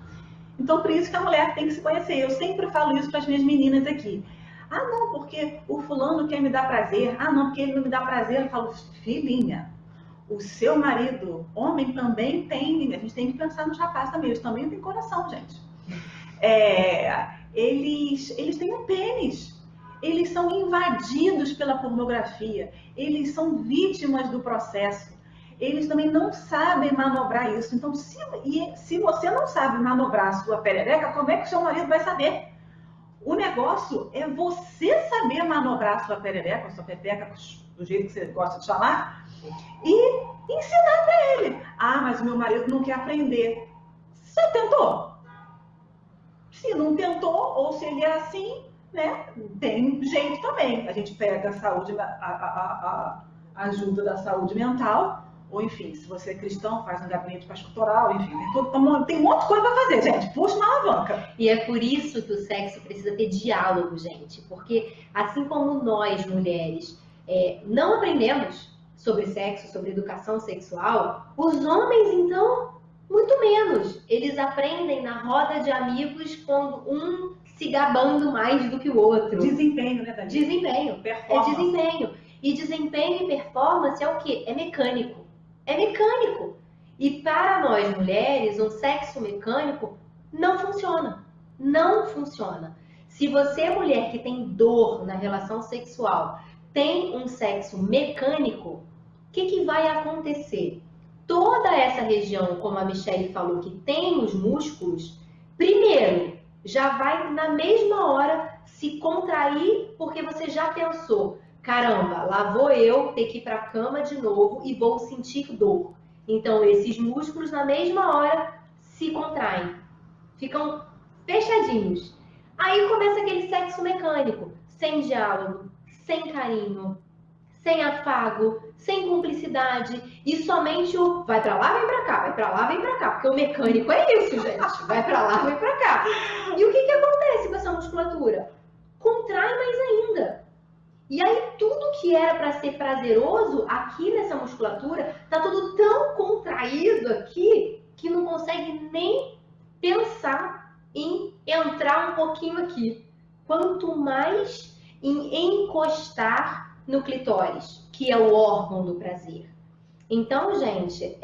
Então, por isso que a mulher tem que se conhecer. Eu sempre falo isso para as minhas meninas aqui. Ah, não, porque o fulano quer me dar prazer. Ah, não, porque ele não me dá prazer. Eu falo, filhinha, o seu marido, homem, também tem. A gente tem que pensar nos rapazes também. Eles também têm coração, gente. Eles têm um pênis. Eles são invadidos pela pornografia. Eles são vítimas do processo. Eles também não sabem manobrar isso. Então, se você não sabe manobrar a sua perereca, como é que o seu marido vai saber? O negócio é você saber manobrar a sua perereca, a sua pepeca, do jeito que você gosta de chamar, e ensinar para ele. Ah, mas o meu marido não quer aprender. Você tentou? Se não tentou, ou se ele é assim, né, tem jeito também. A gente pega a saúde, a ajuda da saúde mental, ou enfim, se você é cristão, faz um gabinete pastoral, enfim, tem um monte de coisa para fazer, gente. Puxa uma alavanca. E é por isso que o sexo precisa ter diálogo, gente. Porque assim como nós, mulheres, não aprendemos sobre sexo, sobre educação sexual, os homens, então, muito menos. Eles aprendem na roda de amigos quando um se gabando mais do que o outro. Desempenho, né, Dani? Desempenho. Performance. É desempenho. E desempenho e performance é o quê? É mecânico. É mecânico. E para nós mulheres, um sexo mecânico não funciona. Não funciona. Se você, mulher que tem dor na relação sexual, tem um sexo mecânico, o que vai acontecer? Toda essa região, como a Michelle falou, que tem os músculos, primeiro, já vai na mesma hora se contrair, porque você já pensou, caramba, lá vou eu ter que ir para a cama de novo e vou sentir dor. Então, esses músculos, na mesma hora, se contraem. Ficam fechadinhos. Aí começa aquele sexo mecânico. Sem diálogo, sem carinho, sem afago, sem cumplicidade. E somente o vai pra lá, vem pra cá, vai pra lá, vem pra cá. Porque o mecânico é isso, gente. Vai pra lá, vem pra cá. E o que acontece com essa musculatura? Contrai mais ainda. E aí tudo que era para ser prazeroso aqui nessa musculatura tá tudo tão contraído aqui que não consegue nem pensar em entrar um pouquinho aqui. Quanto mais em encostar no clitóris, que é o órgão do prazer. Então, gente,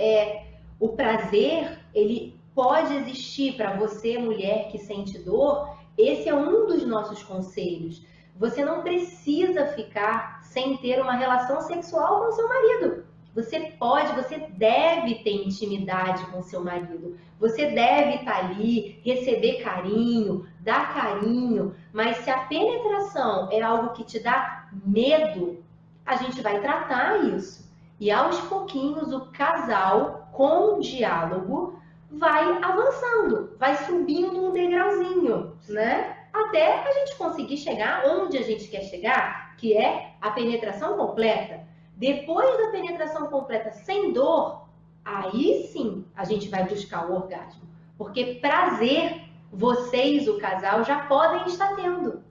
o prazer, ele pode existir para você, mulher que sente dor. Esse é um dos nossos conselhos. Você não precisa ficar sem ter uma relação sexual com seu marido. Você pode, você deve ter intimidade com seu marido. Você deve estar ali, receber carinho, dar carinho. Mas se a penetração é algo que te dá medo, a gente vai tratar isso. E aos pouquinhos o casal, com o diálogo, vai avançando, vai subindo um degrauzinho, né? Até a gente conseguir chegar onde a gente quer chegar, que é a penetração completa. Depois da penetração completa sem dor, aí sim a gente vai buscar o orgasmo. Porque prazer, vocês, o casal, já podem estar tendo.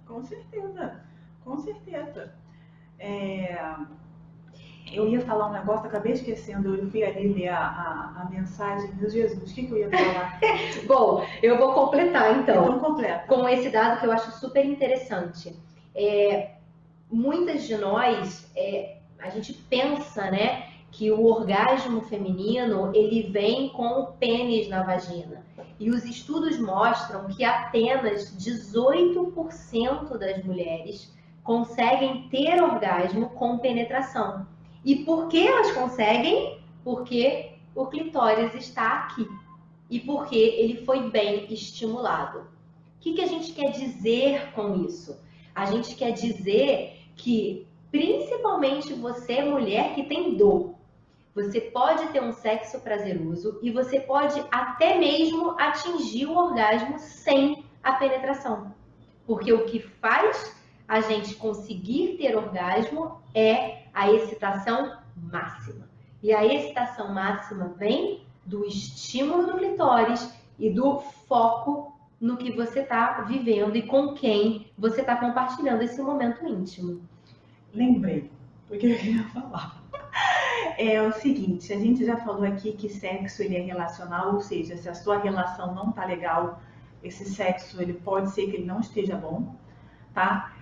Com certeza, com certeza. Eu ia falar um negócio, acabei esquecendo, eu fui ali ler a mensagem. Meu Jesus, o que eu ia falar? Bom, eu vou completar então completa. com esse dado que eu acho super interessante. Muitas de nós, a gente pensa, né, que o orgasmo feminino, ele vem com o pênis na vagina. E os estudos mostram que apenas 18% das mulheres conseguem ter orgasmo com penetração. E por que elas conseguem? Porque o clitóris está aqui. E porque ele foi bem estimulado. O que a gente quer dizer com isso? A gente quer dizer que, principalmente você, mulher que tem dor, você pode ter um sexo prazeroso e você pode até mesmo atingir o orgasmo sem a penetração. Porque o que faz a gente conseguir ter orgasmo é a excitação máxima. E a excitação máxima vem do estímulo do clitóris e do foco no que você está vivendo e com quem você está compartilhando esse momento íntimo. Lembrei, porque eu queria falar. É o seguinte, a gente já falou aqui que sexo ele é relacional, ou seja, se a sua relação não tá legal, esse sexo ele pode ser que ele não esteja bom, tá?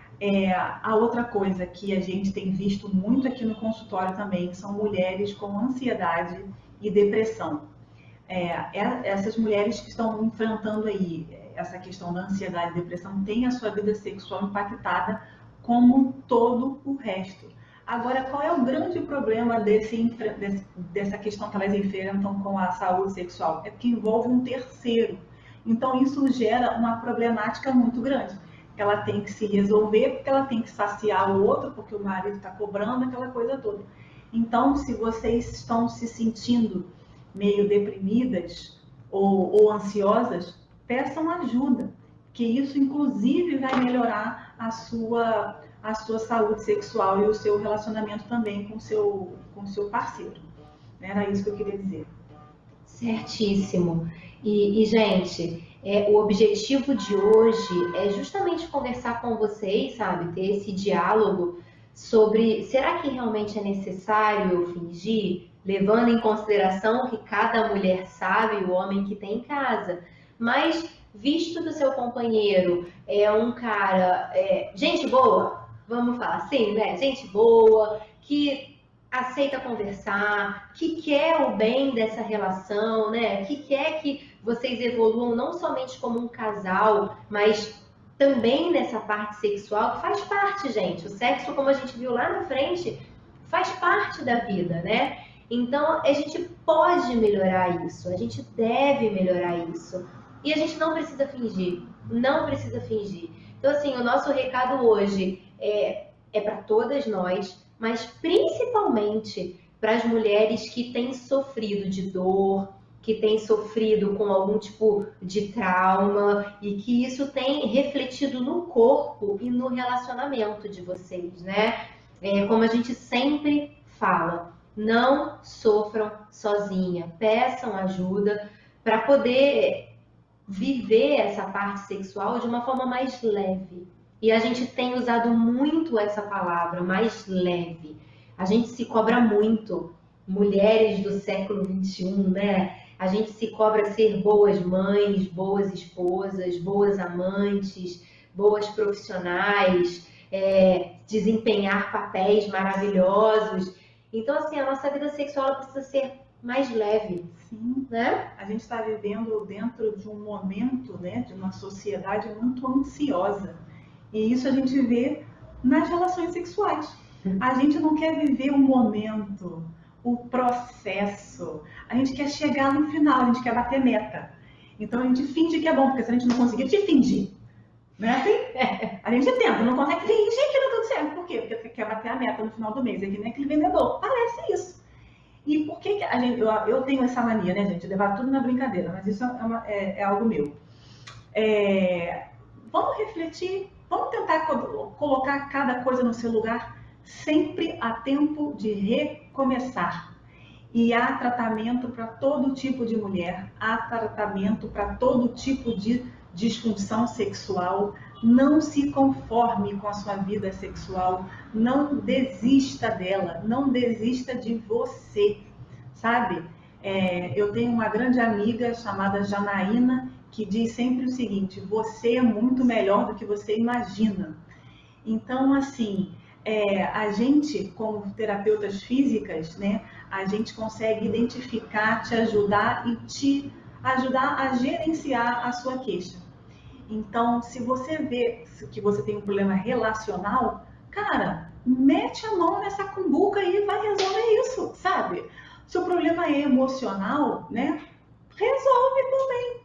A outra coisa que a gente tem visto muito aqui no consultório também são mulheres com ansiedade e depressão. Essas mulheres que estão enfrentando aí essa questão da ansiedade e depressão têm a sua vida sexual impactada como todo o resto. Agora, qual é o grande problema dessa questão que elas enfrentam com a saúde sexual? É que envolve um terceiro. Então, isso gera uma problemática muito grande. Ela tem que se resolver, porque ela tem que saciar o outro, porque o marido está cobrando, aquela coisa toda. Então, se vocês estão se sentindo meio deprimidas ou ansiosas, peçam ajuda, que isso, inclusive, vai melhorar a sua saúde sexual e o seu relacionamento também com o seu parceiro. Era isso que eu queria dizer. Certíssimo. E gente, o objetivo de hoje é justamente conversar com vocês, sabe? Ter esse diálogo sobre, será que realmente é necessário eu fingir? Levando em consideração que cada mulher sabe o homem que tem em casa. Mas, visto que o seu companheiro é um cara, gente boa, vamos falar assim, né? Gente boa, que aceita conversar, que quer o bem dessa relação, né? Que quer que vocês evoluam não somente como um casal, mas também nessa parte sexual, que faz parte, gente. O sexo, como a gente viu lá na frente, faz parte da vida, né? Então, a gente pode melhorar isso, a gente deve melhorar isso. E a gente não precisa fingir, não precisa fingir. Então, assim, o nosso recado hoje é para todas nós, mas principalmente para as mulheres que têm sofrido de dor, que têm sofrido com algum tipo de trauma e que isso tem refletido no corpo e no relacionamento de vocês, né? Como a gente sempre fala, não sofram sozinha, peçam ajuda para poder viver essa parte sexual de uma forma mais leve. E a gente tem usado muito essa palavra, mais leve. A gente se cobra muito, mulheres do século XXI, né? A gente se cobra ser boas mães, boas esposas, boas amantes, boas profissionais, desempenhar papéis maravilhosos. Então, assim, a nossa vida sexual precisa ser mais leve. Sim, né? A gente está vivendo dentro de um momento, né, de uma sociedade muito ansiosa. E isso a gente vê nas relações sexuais. A gente não quer viver o momento, o processo. A gente quer chegar no final, a gente quer bater meta. Então a gente finge que é bom, porque se a gente não conseguir, a gente finge. Não é assim? A gente tenta, não consegue fingir que não deu certo. Por quê? Porque você quer bater a meta no final do mês. É que nem aquele vendedor. Parece isso. E por que a gente, eu tenho essa mania, né, gente? De levar tudo na brincadeira, mas isso é algo meu. Vamos refletir, vamos tentar colocar cada coisa no seu lugar, sempre a tempo de recomeçar. E há tratamento para todo tipo de mulher, há tratamento para todo tipo de disfunção sexual, Não se conforme com a sua vida sexual, não desista dela, não desista de você, sabe? Eu tenho uma grande amiga chamada Janaína, que diz sempre o seguinte: você é muito melhor do que você imagina. Então, assim, a gente, como terapeutas físicas, né, a gente consegue identificar, te ajudar e te ajudar a gerenciar a sua queixa. Então, se você vê que você tem um problema relacional, cara, mete a mão nessa cumbuca e vai resolver isso, sabe? Se o problema é emocional, né, resolve também.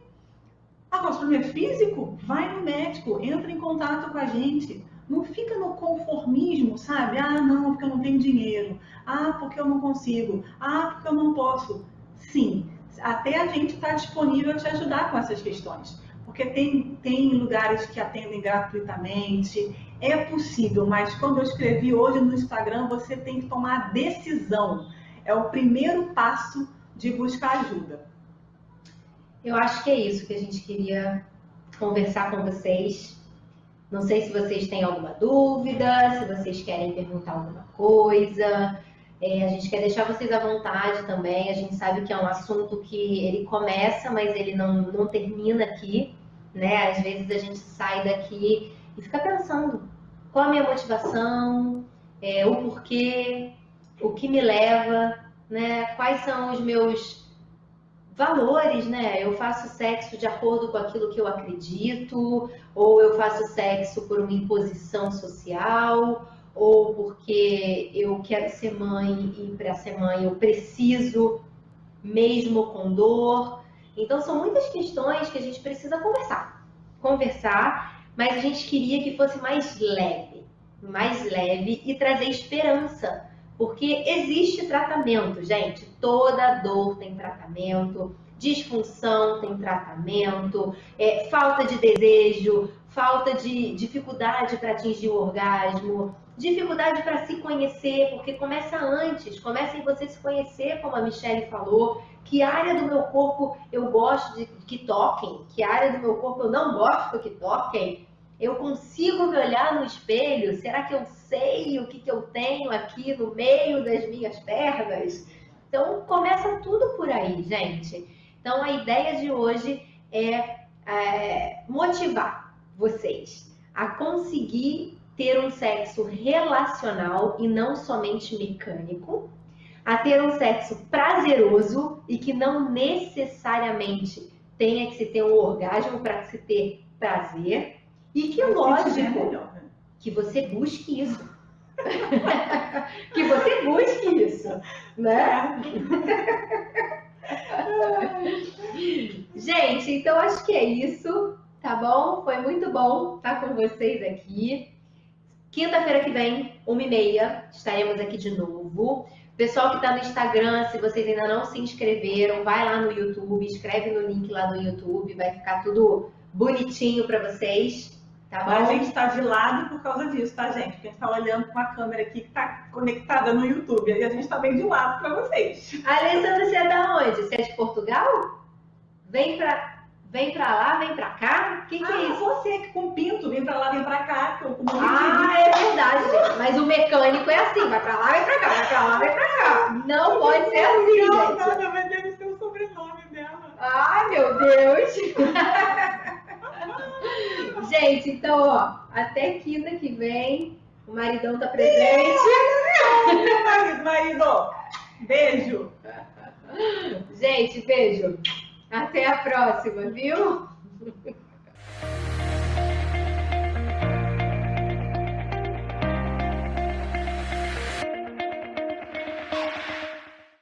Agora, se o problema é físico, vai no médico, entra em contato com a gente. Não fica no conformismo, sabe? Ah, não, porque eu não tenho dinheiro. Ah, porque eu não consigo. Ah, porque eu não posso. Sim, até a gente está disponível a te ajudar com essas questões. Porque tem lugares que atendem gratuitamente. É possível, mas como eu escrevi hoje no Instagram, você tem que tomar a decisão. É o primeiro passo de buscar ajuda. Eu acho que é isso que a gente queria conversar com vocês. Não sei se vocês têm alguma dúvida, se vocês querem perguntar alguma coisa. A gente quer deixar vocês à vontade também. A gente sabe que é um assunto que ele começa, mas ele não termina aqui, né? Às vezes a gente sai daqui e fica pensando qual a minha motivação, o porquê, o que me leva, né? Quais são os meus valores, né? Eu faço sexo de acordo com aquilo que eu acredito, ou eu faço sexo por uma imposição social, ou porque eu quero ser mãe e para ser mãe eu preciso mesmo com dor. Então são muitas questões que a gente precisa conversar, mas a gente queria que fosse mais leve e trazer esperança. Porque existe tratamento, gente. Toda dor tem tratamento, disfunção tem tratamento, falta de desejo, falta de dificuldade para atingir o orgasmo, dificuldade para se conhecer, porque começa antes, começa em você se conhecer, como a Michelle falou. Que área do meu corpo eu gosto de que toquem, que área do meu corpo eu não gosto que toquem. Eu consigo me olhar no espelho? Será que eu sei o que eu tenho aqui no meio das minhas pernas? Então, começa tudo por aí, gente. Então, a ideia de hoje é motivar vocês a conseguir ter um sexo relacional e não somente mecânico, a ter um sexo prazeroso e que não necessariamente tenha que se ter um orgasmo para se ter prazer. E que, lógico, que você busque isso. Que você busque isso, né? Gente, então acho que é isso, tá bom? Foi muito bom estar com vocês aqui. Quinta-feira que vem, 13h30, estaremos aqui de novo. Pessoal que está no Instagram, se vocês ainda não se inscreveram, vai lá no YouTube, escreve no link lá no YouTube, vai ficar tudo bonitinho para vocês. Tá bom? A gente está de lado por causa disso, tá, gente? Porque a gente está olhando com a câmera aqui que está conectada no YouTube. E a gente está bem de lado para vocês. Alessandra, você é da onde? Você é de Portugal? Vem pra lá, vem pra cá? O que é isso? Você que com pinto, vem pra lá, vem pra cá. Que eu é verdade, gente. Mas o mecânico é assim, vai pra lá, vem pra cá, vai pra lá, vem pra cá. Não pode ser assim, gente. Não, mas deve ser o sobrenome dela. Ai, meu Deus. Gente, então, ó, até quinta que vem. O maridão tá presente. Marido. Beijo. Gente, beijo. Até a próxima, viu?